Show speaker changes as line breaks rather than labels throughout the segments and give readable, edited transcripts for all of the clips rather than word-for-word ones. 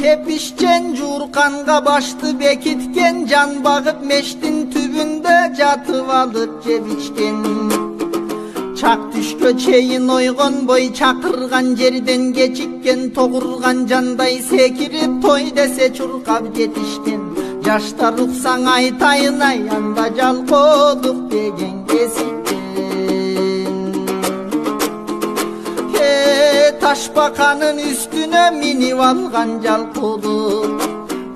Tepişken jurkanga baştı bekitken, can bağıp meştin tübünde jatıp alıp cebiçken. Çak düşkö çeyin oygon boy, çakırgan жерден geçikken, toğurgan canday sekirip toy dese çurkap jetişken. Жаштар уксаң айтайын ай, анда жалкоолук деген кесиптен. Ташбаканын үстүнө минип алган жалкоолук,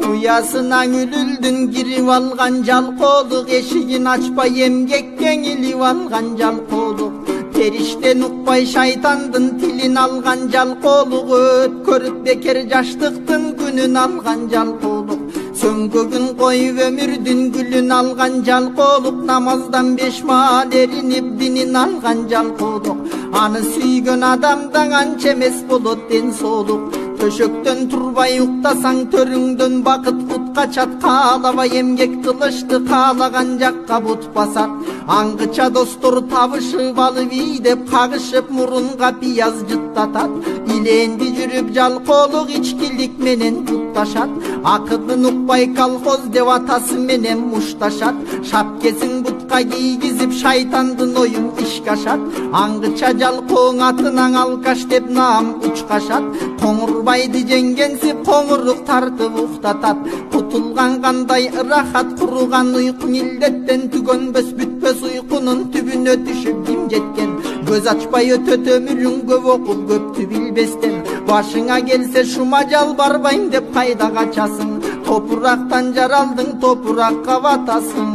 уясына үлүлдүн кирип алган жалкоолук, эшигин ачпай эмгекке илип алган жалкоолук. Периштен укпай шайтандын тилин алган жалкоолук, өткөрүп бекер жаштыктын күнүн алган жалкоолук. Сөңгөгүн коюп өмүрдүн гүлүн алган жалкоолук, намаздан бешмаал эринип динин алган жалкоолук. Аны сүйгөн адамдан анча эмес болот ден соолук. Төшөктөн турбай уктасаң төрүңдөн бакыт кут качат, каалабай эмгек кылышты каалаган жакка бут басат. Аңгыча достор табышып алып ийдеп кагышып, мурунга пияз жыттатат. Иленди жүрүп жалкоолук ичкилик менен тутташат. Акылын укпай колхоз деп атасы менен мушташат. Шапкесин бутка кийгизип шайтандын оюн ишке ашат. Аңгыча жалкооң атынан алкаш деп наам учкашат. Коңурбайды жеңгенсип коңурук тартып уктатат. Кутулган кандай ырахат, куруган уйку илдеттен түгөнбөс бүтпөс уйкунун түбүнө түшүп ким жеткен. Көз ачпай өтөт өмүрүң көп окуп көптү билбестен. Башыңа келсе шума жалбарбайм деп кайда качасың? Топурактан жаралдың, топуракка батасың.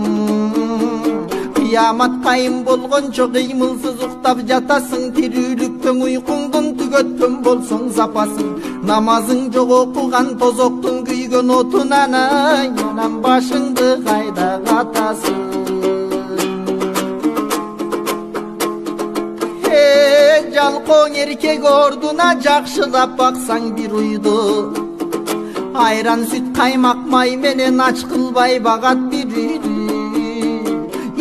Кыямат кайым болгончо кыймылсыз уктап жатасың. Тирүүлүктөн уйкуңдун түгөткөн болсоң запасың. Намазың жок окуган тозоктун күйгөн отунан, анан башыңды кайда катасың? Жалкооң эркек ордуна жакшылап баксаң бир уйду. Айран сүт каймак май менен ач кылбай багат бир үйдү.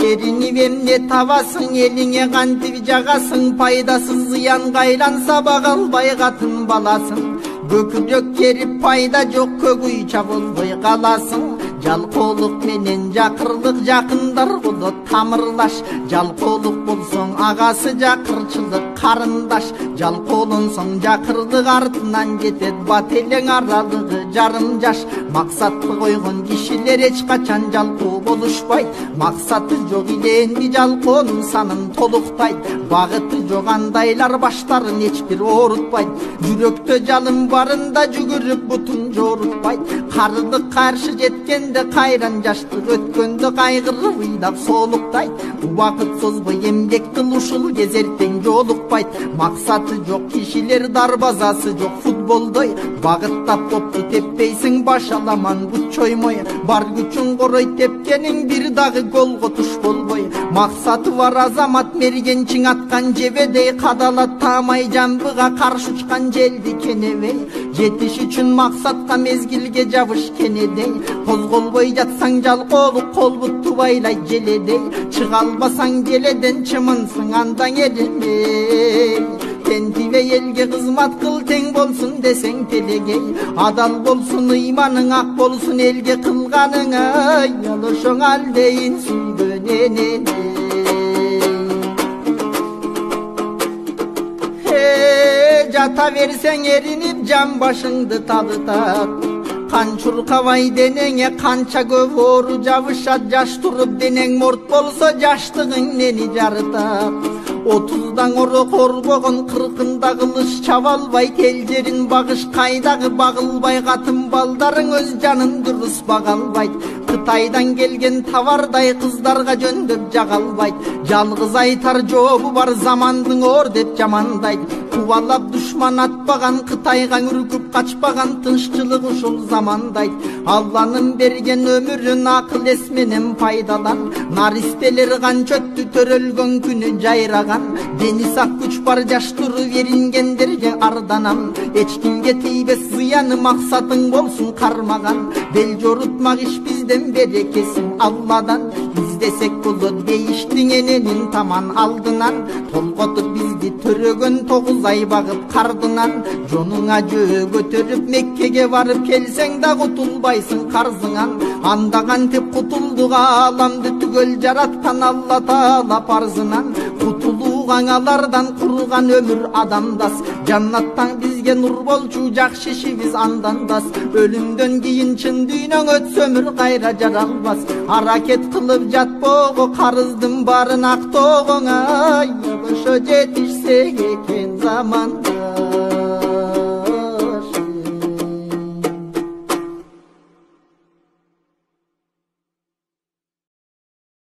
Эринип эмне табасың, элиңе кантип жагасың? Пайдасыз зыянга айланса бага албай катын баласың. Көкүрөк керип пайда жок, көк уйча болбой каласың. Жалкоолук менен жакырлык жакындар болот тамырлаш. Жалкоолук болсоң агасы жакырчылык карындаш. Жалкоолонсоң жакырлык артынан жетет, бат элең аралыгы жарым жаш. Максатты койгон кишилер эч качан жалкоо болушпайт. Максаты жок иленди жалкоонун санын толуктайт. Багыты жок андайлар баштарын эч бир оорутпайт. Жүрөктө жалын барында жүгүрүп бутун жорутпайт. Карылык каршы жеткенде кайран жаштык өткөндө кайгырып ыйлап соолуктайт. Убакыт созбой эмгек кыл, ушул кезертең жолукпайт. Максаты жок кишилер дарбазасы жок футболдой. Багыттап топту теппейсиң, баш аламан күч чоймой. Бар күчүң корой тепкениң бир дагы голго туш болбой. Максаты бар азамат мергенчиң аткан жебедей, кадалат таамай жамбыга каршы учкан желди кенебей. Жетиш үчүн максатка мезгилге жабыш кенедей. Козголбой жатсаң жалкоолук кол бутту байлайт желедей. Чыга албасаң желеден чымынсың андан эримей. Тентибей элге кызмат кыл, тең болсун десең телегей. Адал болсун ыйманың, ак болсун элге кылганың. Ай, алышоң алдейин сүйгөн энене. Жата берсең эринип жан башыңды табытат. Кан чуркабай денеңе канча көп оору жабышат. Жаш туруп денең морт болсо жаштыгың нени жарытат? 30дан оро корбогон 40-ында кылыш чаба албайт. Эл жерин багыш кайдагы багылбай, катын балдарың өз жанын дурус бага албайт. Кытайдан келген тавардай кыздарга жөндөп жага албайт. Жалгыз айтар жообу бар, замандың оор деп жамандайт. Кубалап душман атпаган, Кытайга үркүп качпаган, тынччылык ушул замандайт. Алланын берген өмүрүн акыл эс менен пайдалан. Наристелер канча өттү төрөлгөн күнү жайраган. Дени сак күч бар, жаш туруп эрингендерге арданам. Эч кимге тийбес зыяны, максатың болсун кармаган. Бел жорутмак иш бизден берекесин Алладан. издесек болот дейиштиң эненин таман алдынан. Толготуп бизди төрөгөн 9 ай багып кардынан. Жонуңа жөө көтөрүп Меккеге барып келсең да кутулбайсың карзыңан. Анда кантип кутулдук ааламды түгөл жараткан Алла Таала парзынан. Кутулууга аңалардан курган өмүр адамдас. Жаннаттан бизге нур болчу жакшы ишибиз andandас. Ölümdön giyin çın düynöň ötsö ömür kayra jaralbas. Haraket kılıp jatpogı karızdım barın aktoğun ay. Oşo jetişsek eken zaman.